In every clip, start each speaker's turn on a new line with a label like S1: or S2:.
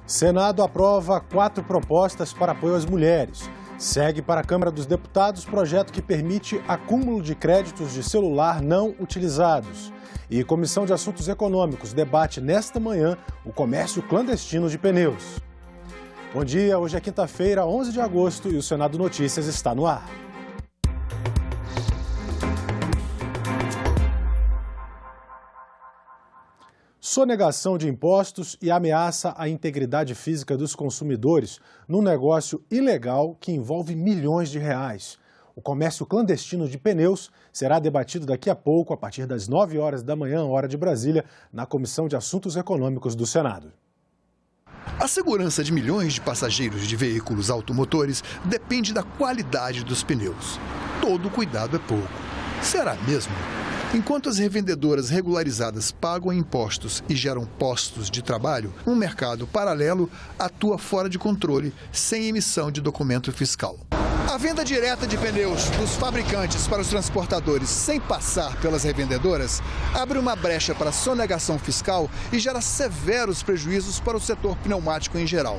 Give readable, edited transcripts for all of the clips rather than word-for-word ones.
S1: Senado aprova 4 propostas para apoio às mulheres. Segue para a Câmara dos Deputados projeto que permite acúmulo de créditos de celular não utilizados. E Comissão de Assuntos Econômicos debate nesta manhã o comércio clandestino de pneus. Bom dia, hoje é quinta-feira, 11 de agosto, e o Senado Notícias está no ar. Sonegação de impostos e ameaça à integridade física dos consumidores num negócio ilegal que envolve milhões de reais. O comércio clandestino de pneus será debatido daqui a pouco, a partir das 9 horas da manhã, hora de Brasília, na Comissão de Assuntos Econômicos do Senado.
S2: A segurança de milhões de passageiros de veículos automotores depende da qualidade dos pneus. Todo cuidado é pouco. Será mesmo? Enquanto as revendedoras regularizadas pagam impostos e geram postos de trabalho, um mercado paralelo atua fora de controle, sem emissão de documento fiscal. A venda direta de pneus dos fabricantes para os transportadores sem passar pelas revendedoras abre uma brecha para a sonegação fiscal e gera severos prejuízos para o setor pneumático em geral.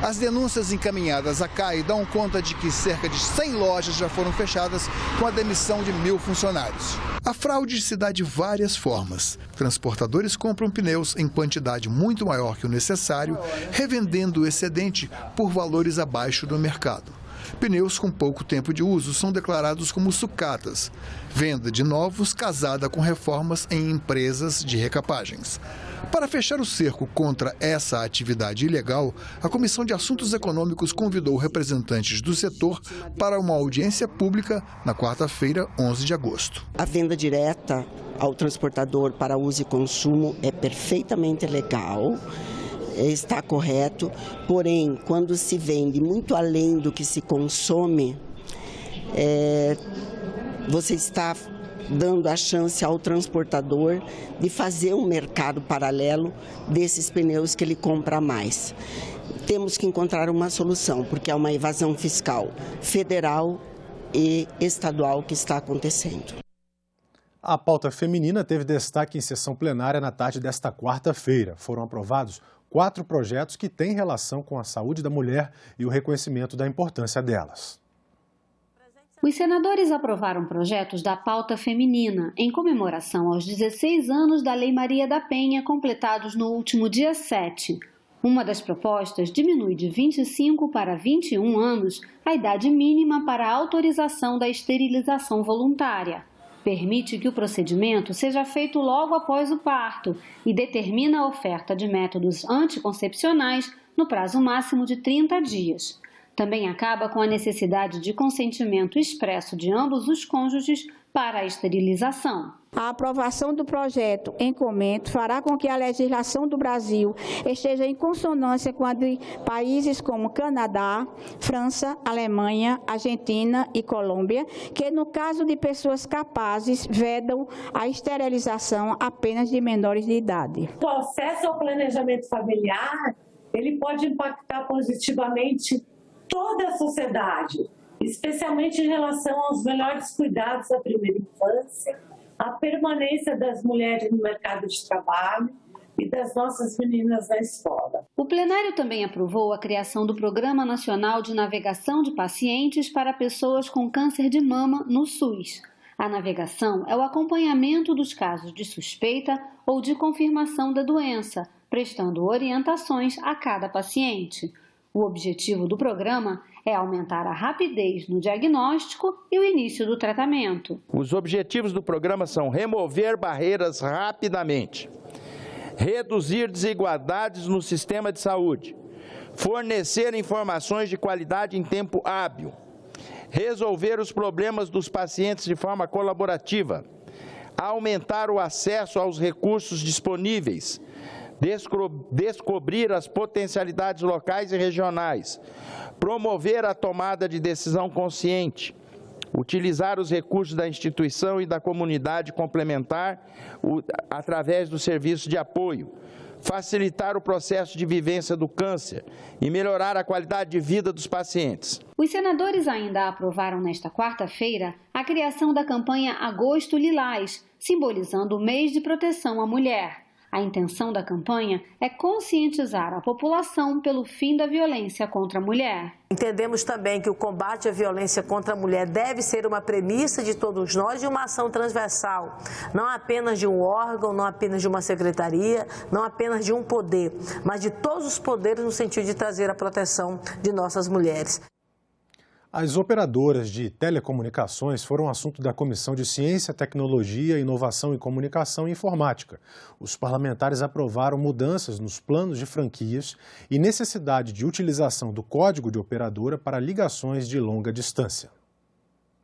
S2: As denúncias encaminhadas à CAI dão conta de que cerca de 100 lojas já foram fechadas com a demissão de 1.000 funcionários. A fraude se dá de várias formas. Transportadores compram pneus em quantidade muito maior que o necessário, revendendo o excedente por valores abaixo do mercado. Pneus com pouco tempo de uso são declarados como sucatas. Venda de novos casada com reformas em empresas de recapagens. Para fechar o cerco contra essa atividade ilegal, a Comissão de Assuntos Econômicos convidou representantes do setor para uma audiência pública na quarta-feira, 11 de agosto.
S3: A venda direta ao transportador para uso e consumo é perfeitamente legal. Está correto, porém, quando se vende muito além do que se consome, você está dando a chance ao transportador de fazer um mercado paralelo desses pneus que ele compra mais. Temos que encontrar uma solução, porque é uma evasão fiscal federal e estadual que está acontecendo.
S1: A pauta feminina teve destaque em sessão plenária na tarde desta quarta-feira. Foram aprovados 4 projetos que têm relação com a saúde da mulher e o reconhecimento da importância delas.
S4: Os senadores aprovaram projetos da pauta feminina em comemoração aos 16 anos da Lei Maria da Penha, completados no último dia 7. Uma das propostas diminui de 25 para 21 anos a idade mínima para a autorização da esterilização voluntária. Permite que o procedimento seja feito logo após o parto e determina a oferta de métodos anticoncepcionais no prazo máximo de 30 dias. Também acaba com a necessidade de consentimento expresso de ambos os cônjuges para a esterilização.
S5: A aprovação do projeto em comento fará com que a legislação do Brasil esteja em consonância com a de países como Canadá, França, Alemanha, Argentina e Colômbia, que no caso de pessoas capazes vedam a esterilização apenas de menores de idade.
S6: O acesso ao planejamento familiar, ele pode impactar positivamente toda a sociedade, especialmente em relação aos melhores cuidados da primeira infância, a permanência das mulheres no mercado de trabalho e das nossas meninas na escola.
S4: O plenário também aprovou a criação do Programa Nacional de Navegação de Pacientes para pessoas com câncer de mama no SUS. A navegação é o acompanhamento dos casos de suspeita ou de confirmação da doença, prestando orientações a cada paciente. O objetivo do programa é aumentar a rapidez no diagnóstico e o início do tratamento.
S7: Os objetivos do programa são remover barreiras rapidamente, reduzir desigualdades no sistema de saúde, fornecer informações de qualidade em tempo hábil, resolver os problemas dos pacientes de forma colaborativa, aumentar o acesso aos recursos disponíveis, descobrir as potencialidades locais e regionais, promover a tomada de decisão consciente, utilizar os recursos da instituição e da comunidade complementar através do serviço de apoio, facilitar o processo de vivência do câncer e melhorar a qualidade de vida dos pacientes.
S4: Os senadores ainda aprovaram nesta quarta-feira a criação da campanha Agosto Lilás, simbolizando o mês de proteção à mulher. A intenção da campanha é conscientizar a população pelo fim da violência contra a mulher.
S8: Entendemos também que o combate à violência contra a mulher deve ser uma premissa de todos nós e uma ação transversal, não apenas de um órgão, não apenas de uma secretaria, não apenas de um poder, mas de todos os poderes no sentido de trazer a proteção de nossas mulheres.
S1: As operadoras de telecomunicações foram assunto da Comissão de Ciência, Tecnologia, Inovação e Comunicação e Informática. Os parlamentares aprovaram mudanças nos planos de franquias e necessidade de utilização do código de operadora para ligações de longa distância.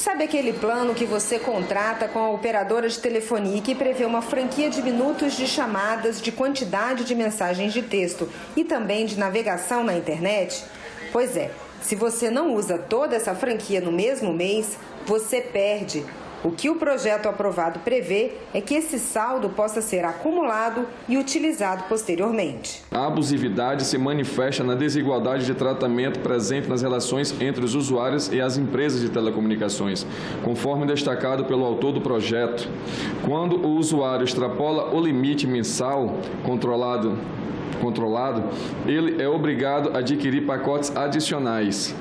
S9: Sabe aquele plano que você contrata com a operadora de telefonia e que prevê uma franquia de minutos de chamadas, de quantidade de mensagens de texto e também de navegação na internet? Pois é. Se você não usa toda essa franquia no mesmo mês, você perde. O que o projeto aprovado prevê é que esse saldo possa ser acumulado e utilizado posteriormente.
S10: A abusividade se manifesta na desigualdade de tratamento presente nas relações entre os usuários e as empresas de telecomunicações, conforme destacado pelo autor do projeto. Quando o usuário extrapola o limite mensal controlado, ele é obrigado a adquirir pacotes adicionais.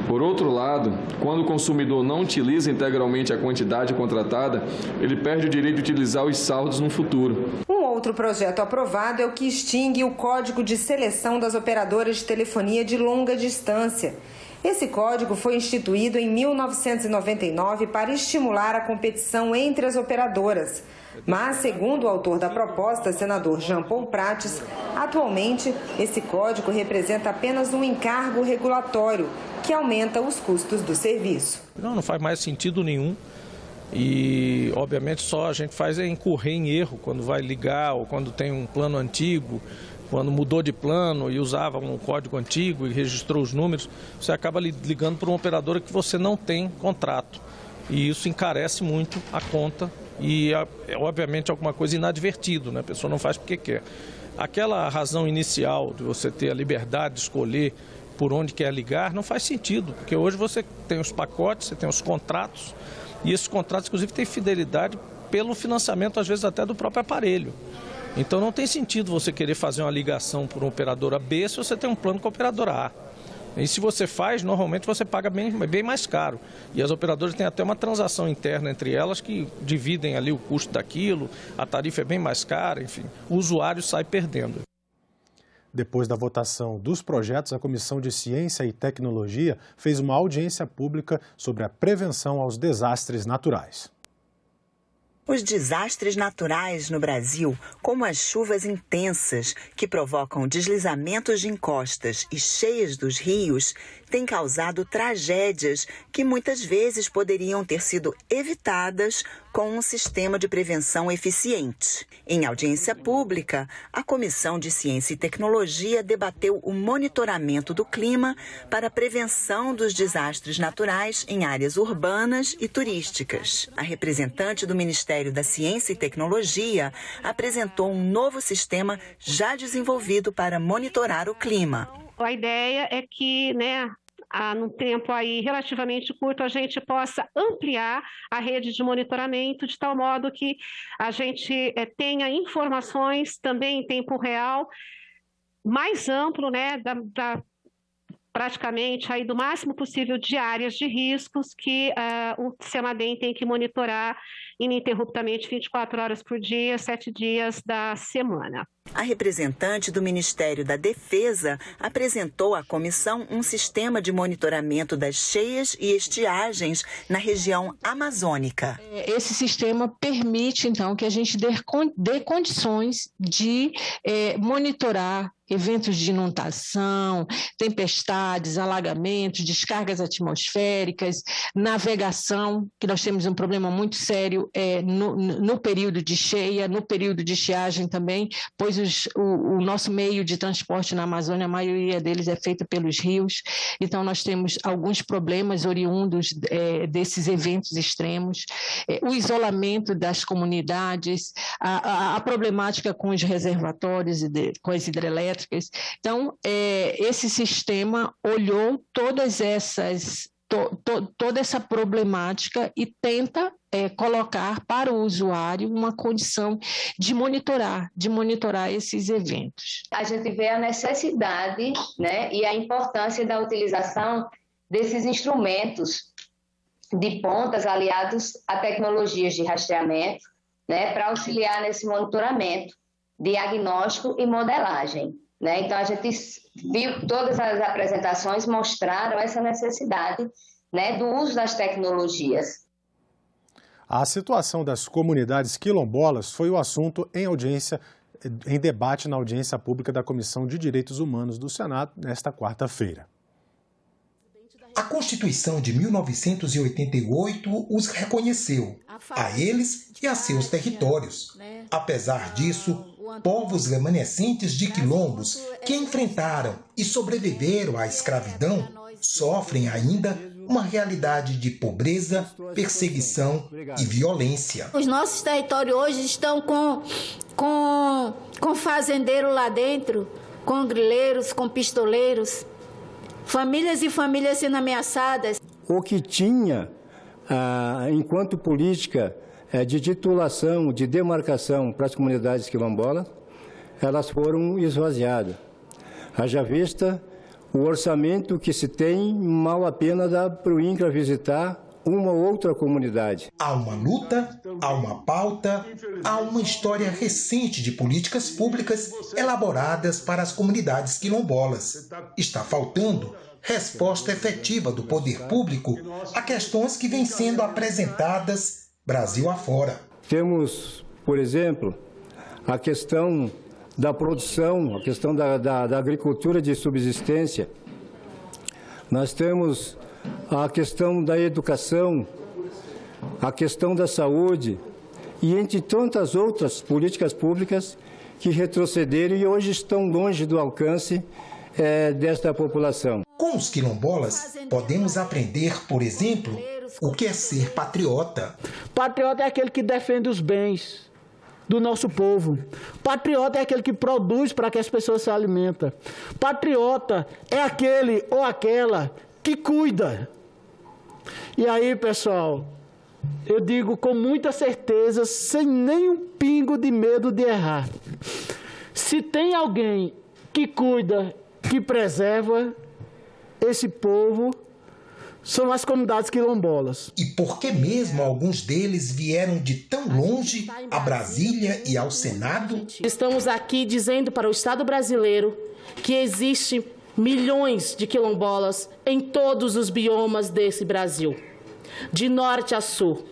S10: Por outro lado, quando o consumidor não utiliza integralmente a quantidade contratada, ele perde o direito de utilizar os saldos no futuro.
S9: Um outro projeto aprovado é o que extingue o Código de Seleção das Operadoras de Telefonia de Longa Distância. Esse código foi instituído em 1999 para estimular a competição entre as operadoras. Mas, segundo o autor da proposta, senador Jean Paul Prates, atualmente esse código representa apenas um encargo regulatório que aumenta os custos do serviço.
S11: Não faz mais sentido nenhum e, obviamente, só a gente faz é incorrer em erro quando vai ligar ou quando tem um plano antigo. Quando mudou de plano e usava um código antigo e registrou os números, você acaba ligando para uma operadora que você não tem contrato. E isso encarece muito a conta e, obviamente, alguma coisa inadvertido, né? A pessoa não faz porque quer. Aquela razão inicial de você ter a liberdade de escolher por onde quer ligar não faz sentido, porque hoje você tem os pacotes, você tem os contratos e esses contratos, inclusive, têm fidelidade pelo financiamento, às vezes, até do próprio aparelho. Então não tem sentido você querer fazer uma ligação por uma operadora B se você tem um plano com a operadora A. E se você faz, normalmente você paga bem mais caro. E as operadoras têm até uma transação interna entre elas que dividem ali o custo daquilo, a tarifa é bem mais cara, enfim, o usuário sai perdendo.
S1: Depois da votação dos projetos, a Comissão de Ciência e Tecnologia fez uma audiência pública sobre a prevenção aos desastres naturais.
S12: Os desastres naturais no Brasil, como as chuvas intensas que provocam deslizamentos de encostas e cheias dos rios, têm causado tragédias que muitas vezes poderiam ter sido evitadas com um sistema de prevenção eficiente. Em audiência pública, a Comissão de Ciência e Tecnologia debateu o monitoramento do clima para a prevenção dos desastres naturais em áreas urbanas e turísticas. A representante do Ministério da Ciência e Tecnologia apresentou um novo sistema já desenvolvido para monitorar o clima.
S13: A ideia é que, num tempo aí relativamente curto, a gente possa ampliar a rede de monitoramento de tal modo que a gente tenha informações também em tempo real, mais amplo, praticamente aí do máximo possível de áreas de riscos que o CEMADEM tem que monitorar ininterruptamente 24 horas por dia, 7 dias da semana.
S12: A representante do Ministério da Defesa apresentou à comissão um sistema de monitoramento das cheias e estiagens na região amazônica.
S14: Esse sistema permite, então, que a gente dê condições de monitorar eventos de inundação, tempestades, alagamentos, descargas atmosféricas, navegação, que nós temos um problema muito sério no período de cheia, no período de estiagem também, pois o nosso meio de transporte na Amazônia, a maioria deles é feita pelos rios, então nós temos alguns problemas oriundos desses eventos extremos, o isolamento das comunidades, a problemática com os reservatórios, com as hidrelétricas. Então, esse sistema olhou todos toda essa problemática e tenta colocar para o usuário uma condição de monitorar esses eventos.
S15: A gente vê a necessidade, né, e a importância da utilização desses instrumentos de pontas aliados a tecnologias de rastreamento, né, para auxiliar nesse monitoramento, diagnóstico e modelagem. Né? Então, a gente viu todas as apresentações mostraram essa necessidade, né, do uso das tecnologias.
S1: A situação das comunidades quilombolas foi o assunto em debate na audiência pública da Comissão de Direitos Humanos do Senado nesta quarta-feira.
S16: A Constituição de 1988 os reconheceu, a eles e a seus territórios. Apesar disso, povos remanescentes de quilombos que enfrentaram e sobreviveram à escravidão sofrem ainda uma realidade de pobreza, perseguição e violência.
S5: Os nossos territórios hoje estão com fazendeiro lá dentro, com grileiros, com pistoleiros, famílias e famílias sendo ameaçadas.
S17: O que tinha, enquanto política de titulação, de demarcação para as comunidades quilombolas, elas foram esvaziadas. Haja vista o orçamento que se tem, mal a pena dá para o INCRA visitar uma outra comunidade.
S16: Há uma luta, há uma pauta, há uma história recente de políticas públicas elaboradas para as comunidades quilombolas. Está faltando resposta efetiva do poder público a questões que vêm sendo apresentadas Brasil afora.
S17: Temos, por exemplo, a questão da produção, a questão da agricultura de subsistência. Nós temos a questão da educação, a questão da saúde e entre tantas outras políticas públicas que retrocederam e hoje estão longe do alcance desta população.
S16: Com os quilombolas, podemos aprender, por exemplo, o que é ser patriota.
S18: Patriota é aquele que defende os bens do nosso povo. Patriota é aquele que produz para que as pessoas se alimentem. Patriota é aquele ou aquela que cuida. E aí, pessoal, eu digo com muita certeza, sem nenhum pingo de medo de errar. Se tem alguém que cuida, que preserva esse povo, são as comunidades quilombolas.
S16: E por que mesmo alguns deles vieram de tão longe a Brasília e ao Senado?
S19: Estamos aqui dizendo para o Estado brasileiro que existe milhões de quilombolas em todos os biomas desse Brasil, de norte a sul,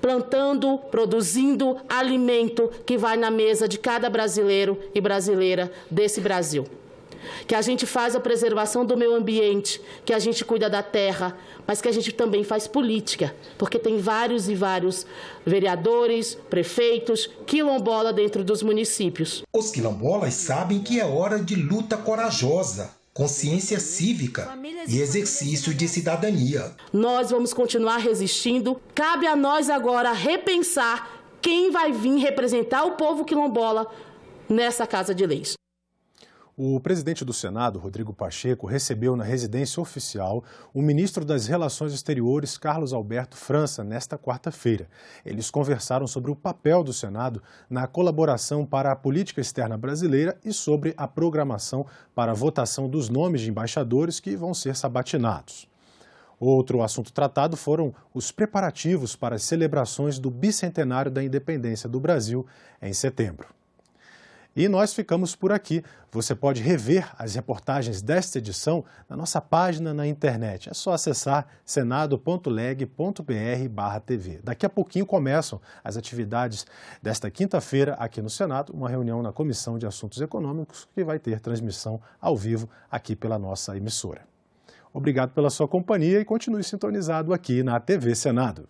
S19: plantando, produzindo alimento que vai na mesa de cada brasileiro e brasileira desse Brasil. Que a gente faz a preservação do meio ambiente, que a gente cuida da terra, mas que a gente também faz política, porque tem vários e vários vereadores, prefeitos, quilombola dentro dos municípios.
S16: Os quilombolas sabem que é hora de luta corajosa, consciência cívica e exercício de cidadania.
S19: Nós vamos continuar resistindo. Cabe a nós agora repensar quem vai vir representar o povo quilombola nessa Casa de Leis.
S1: O presidente do Senado, Rodrigo Pacheco, recebeu na residência oficial o ministro das Relações Exteriores, Carlos Alberto França, nesta quarta-feira. Eles conversaram sobre o papel do Senado na colaboração para a política externa brasileira e sobre a programação para a votação dos nomes de embaixadores que vão ser sabatinados. Outro assunto tratado foram os preparativos para as celebrações do bicentenário da independência do Brasil em setembro. E nós ficamos por aqui. Você pode rever as reportagens desta edição na nossa página na internet. É só acessar senado.leg.br/TV. Daqui a pouquinho começam as atividades desta quinta-feira aqui no Senado, uma reunião na Comissão de Assuntos Econômicos que vai ter transmissão ao vivo aqui pela nossa emissora. Obrigado pela sua companhia e continue sintonizado aqui na TV Senado.